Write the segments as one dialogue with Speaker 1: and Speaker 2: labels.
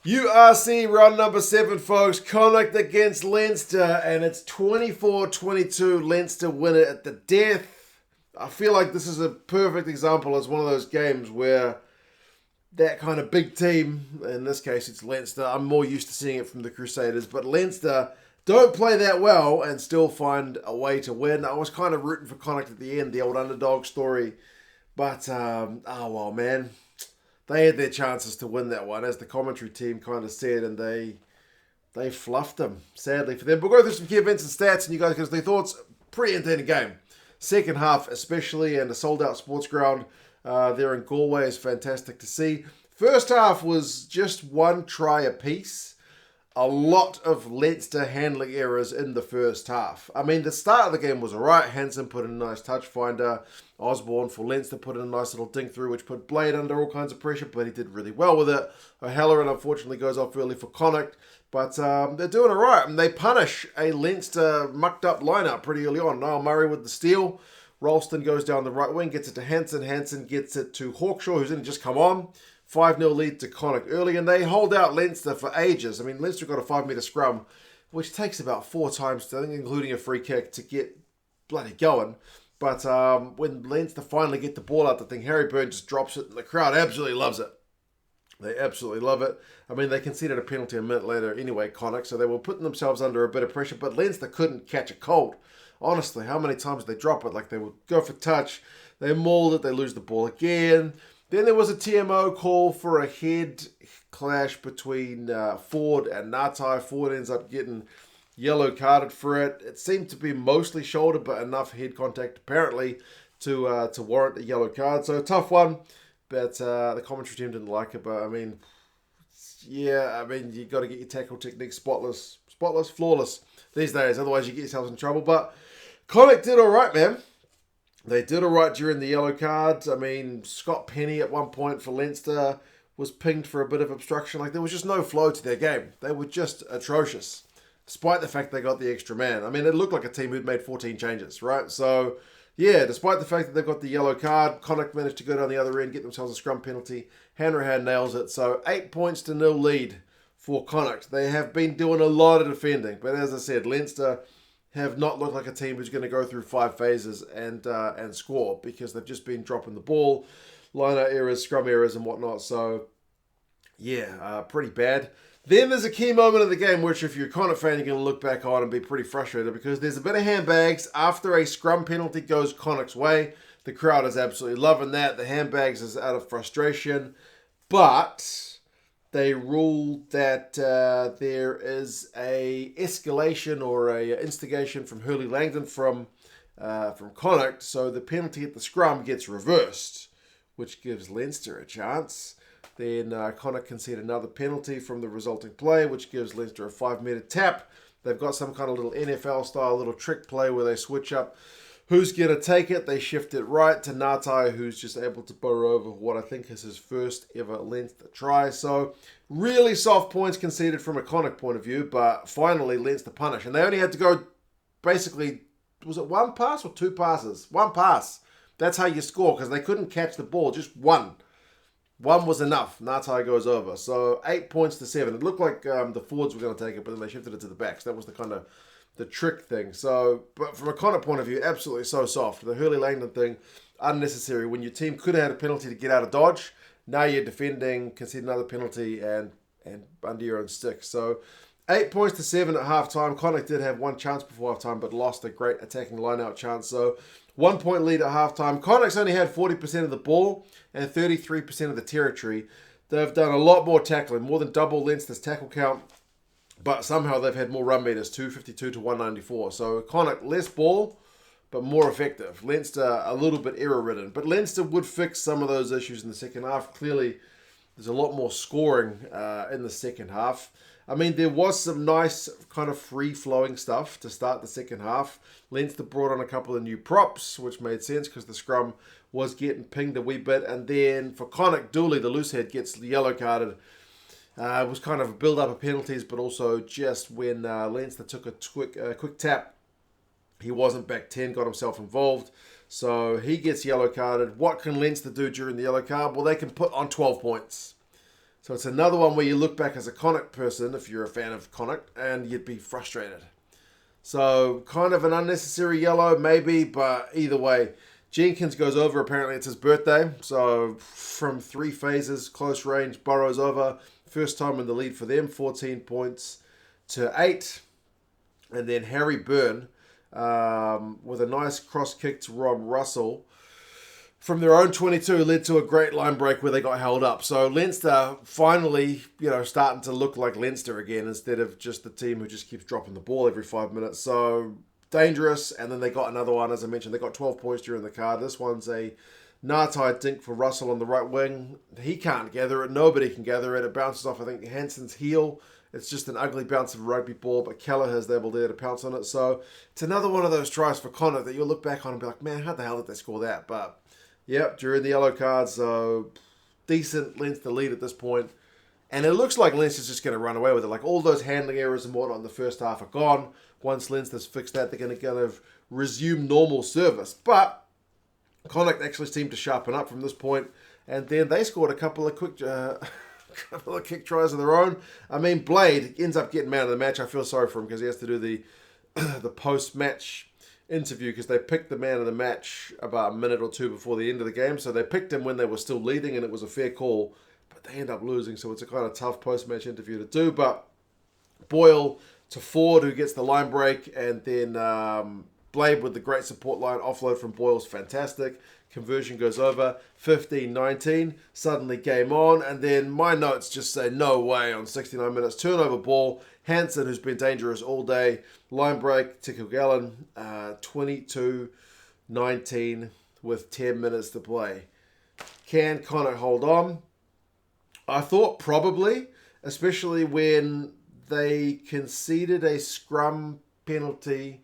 Speaker 1: URC round number 7, folks. Connacht against Leinster, and it's 24-22. Leinster win it at the death. I feel like this is a perfect example. It's one of those games where that kind of big team, in this case it's Leinster, I'm more used to seeing it from the Crusaders, but Leinster don't play that well and still find a way to win. I was kind of rooting for Connacht at the end, the old underdog story, but oh well, man. They had their chances to win that one, as the commentary team kind of said, and they fluffed them, sadly for them. We'll go through some key events and stats, and you guys give us their thoughts. Pretty entertaining game. Second half especially, and a sold-out sports ground there in Galway is fantastic to see. First half was just one try apiece. A lot of Leinster handling errors in the first half. I mean, the start of the game was alright. Hansen put in a nice touch finder. Osborne for Leinster put in a nice little dink through, which put Blade under all kinds of pressure, but he did really well with it. O'Halloran unfortunately goes off early for Connacht, but they're doing alright. And they punish a Leinster mucked up lineup pretty early on. Niall Murray with the steal. Ralston goes down the right wing, gets it to Hansen. Hansen gets it to Hawkshaw, who's in just come on. 5-0 lead to Connacht early, and they hold out Leinster for ages. I mean, Leinster got a 5-metre scrum, which takes about 4 times, I think, including a free kick, to get bloody going. But when Leinster finally get the ball out the thing, Harry Byrne just drops it, and the crowd absolutely loves it. They absolutely love it. I mean, they conceded a penalty a minute later anyway, Connacht, so they were putting themselves under a bit of pressure, but Leinster couldn't catch a cold. Honestly, how many times did they drop it? Like, they would go for touch, they mauled it, they lose the ball again. Then there was a TMO call for a head clash between Ford and Ngatai. Ford ends up getting yellow carded for it. It seemed to be mostly shoulder, but enough head contact apparently to warrant a yellow card. So a tough one, but the commentary team didn't like it. But I mean, yeah, I mean, you got to get your tackle technique spotless, flawless these days. Otherwise, you get yourselves in trouble. But Connacht did all right, man. They did all right during the yellow cards. I mean, Scott Penny at one point for Leinster was pinged for a bit of obstruction. Like, there was just no flow to their game. They were just atrocious, despite the fact they got the extra man. I mean, it looked like a team who'd made 14 changes, right? So, yeah, despite the fact that they've got the yellow card, Connacht managed to go down the other end, get themselves a scrum penalty. Hanrahan nails it. So, 8 points to 0 lead for Connacht. They have been doing a lot of defending. But as I said, Leinster have not looked like a team who's going to go through 5 phases and score, because they've just been dropping the ball, line-out errors, scrum errors and whatnot. So, yeah, pretty bad. Then there's a key moment of the game which, if you're a Connacht fan, you're going to look back on and be pretty frustrated, because there's a bit of handbags after a scrum penalty goes Connacht's way. The crowd is absolutely loving that. The handbags is out of frustration. But they ruled that there is a escalation or a instigation from Hurley Langdon from Connacht, so the penalty at the scrum gets reversed, which gives Leinster a chance. Then Connacht concede another penalty from the resulting play, which gives Leinster a 5-metre tap. They've got some kind of little NFL-style little trick play where they switch up who's going to take it. They shift it right to Ngatai, who's just able to burrow over what I think is his first ever Leinster try. So, really soft points conceded from a Connacht point of view, but finally Leinster punish. And they only had to go, basically, was it 1 pass or 2 passes? 1 pass. That's how you score, because they couldn't catch the ball, just 1. 1 was enough. Ngatai goes over. So, 8 points to 7. It looked like the Fords were going to take it, but then they shifted it to the backs. That was the kind of the trick thing. So, but from a Connacht point of view, absolutely so soft. The Hurley Langdon thing, unnecessary. When your team could have had a penalty to get out of dodge, now you're defending, concede another penalty, and under your own stick. So, 8 points to 7 at halftime. Connacht did have 1 chance before halftime, but lost a great attacking line-out chance. So, 1 point lead at halftime. Connacht's only had 40% of the ball and 33% of the territory. They've done a lot more tackling, more than double Leinster's tackle count. But somehow they've had more run meters, 252 to 194. So Connacht, less ball, but more effective. Leinster, a little bit error-ridden. But Leinster would fix some of those issues in the second half. Clearly, there's a lot more scoring in the second half. I mean, there was some nice kind of free-flowing stuff to start the second half. Leinster brought on a couple of new props, which made sense because the scrum was getting pinged a wee bit. And then for Connacht, Dooley, the loose head, gets yellow carded. It was kind of a build-up of penalties, but also just when Leinster took a quick tap, he wasn't back 10, got himself involved. So he gets yellow carded. What can Leinster do during the yellow card? Well, they can put on 12 points. So it's another one where you look back as a Connacht person, if you're a fan of Connacht, and you'd be frustrated. So kind of an unnecessary yellow, maybe, but either way, Jenkins goes over. Apparently it's his birthday. So from 3 phases, close range, Burrows over. First time in the lead for them, 14 points to 8. And then Harry Byrne with a nice cross kick to Rob Russell from their own 22 led to a great line break where they got held up. So Leinster finally, starting to look like Leinster again instead of just the team who just keeps dropping the ball every 5 minutes. So dangerous. And then they got another one, as I mentioned. They got 12 points during the card. This one's a Ngatai dink for Russell on the right wing. He can't gather it. Nobody can gather it. It bounces off, I think, Hansen's heel. It's just an ugly bounce of a rugby ball, but Kelleher's able there to pounce on it. So it's another one of those tries for Connacht that you'll look back on and be like, man, how the hell did they score that? But yep, during the yellow card, so decent Leinster lead at this point. And it looks like Leinster's just going to run away with it. Like all those handling errors and whatnot in the first half are gone. Once Leinster's fixed that, they're going to kind of resume normal service. But Connacht actually seemed to sharpen up from this point. And then they scored a couple of kick tries of their own. I mean, Blade ends up getting man of the match. I feel sorry for him because he has to do the post-match interview because they picked the man of the match about a minute or two before the end of the game. So they picked him when they were still leading and it was a fair call. But they end up losing, so it's a kind of tough post-match interview to do. But Boyle to Ford, who gets the line break, and then Blade with the great support line offload from Boyle's fantastic. Conversion goes over, 15-19, suddenly game on, and then my notes just say no way on 69 minutes, turnover ball, Hansen, who's been dangerous all day, line break to Kilgallen, 22-19 with 10 minutes to play. Can Connacht hold on? I thought probably, especially when they conceded a scrum penalty.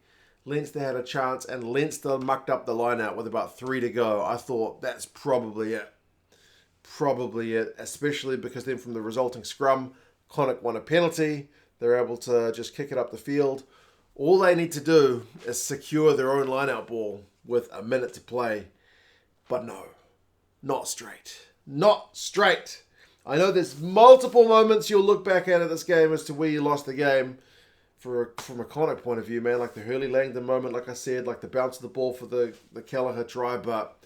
Speaker 1: Leinster had a chance, and Leinster mucked up the line out with about 3 to go. I thought that's probably it. Probably it, especially because then from the resulting scrum, Connacht won a penalty. They're able to just kick it up the field. All they need to do is secure their own line-out ball with a minute to play. But no, not straight. Not straight. I know there's multiple moments you'll look back at this game as to where you lost the game. From a Connacht point of view, man, like the Hurley Langdon moment, like I said, like the bounce of the ball for the Kelleher try, but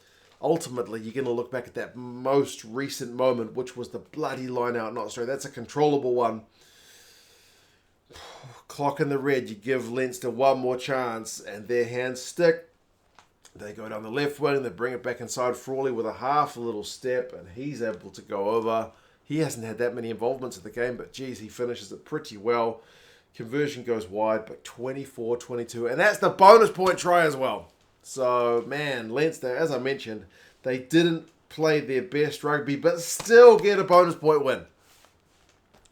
Speaker 1: ultimately you're going to look back at that most recent moment, which was the bloody line out, not straight. That's a controllable one. Clock in the red, you give Leinster one more chance, and their hands stick. They go down the left wing, they bring it back inside Frawley with a little step, and he's able to go over. He hasn't had that many involvements in the game, but geez, he finishes it pretty well. Conversion goes wide, but 24-22. And that's the bonus point try as well. So, man, Leinster, as I mentioned, they didn't play their best rugby, but still get a bonus point win.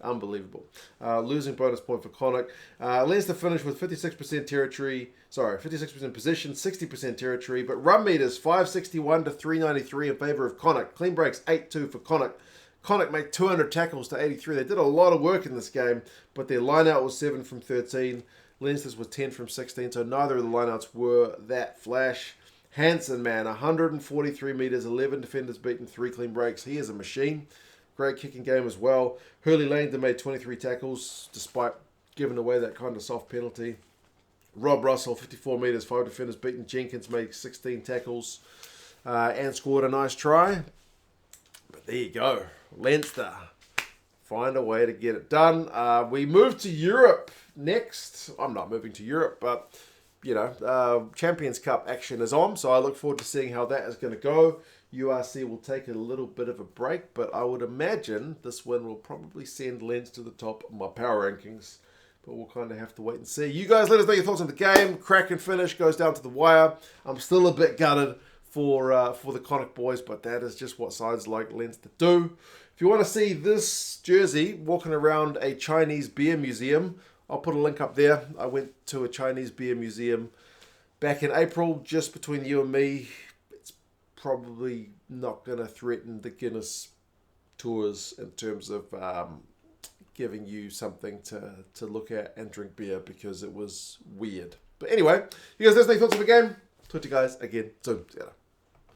Speaker 1: Unbelievable. Losing bonus point for Connacht. Leinster finished with 56% possession, 60% territory, but run meters 561 to 393 in favour of Connacht. Clean breaks 8-2 for Connacht. Connacht made 200 tackles to 83. They did a lot of work in this game, but their lineout was 7 from 13. Leinster's was 10 from 16, so neither of the lineouts were that flash. Hansen, man, 143 metres, 11 defenders beaten, 3 clean breaks. He is a machine. Great kicking game as well. Hurley Langdon made 23 tackles, despite giving away that kind of soft penalty. Rob Russell, 54 metres, 5 defenders beaten. Jenkins made 16 tackles and scored a nice try. But there you go. Leinster find a way to get it done. We move to Europe next. I'm not moving to Europe, but Champions Cup action is on, so I look forward to seeing how that is going to go. URC will take a little bit of a break, but I would imagine this win will probably send Lens to the top of my power rankings. But we'll kind of have to wait and see. You guys let us know your thoughts on the game. Crack and finish goes down to the wire. I'm still a bit gutted for the Connacht boys, but that is just what sides like Leinster do. If you want to see this jersey walking around a Chinese beer museum, I'll put a link up there. I went to a Chinese beer museum back in April, just between you and me. It's probably not going to threaten the Guinness tours in terms of giving you something to look at and drink beer, because it was weird. But anyway, you guys let us know your thoughts on the game. Talk to you guys again soon. See you later.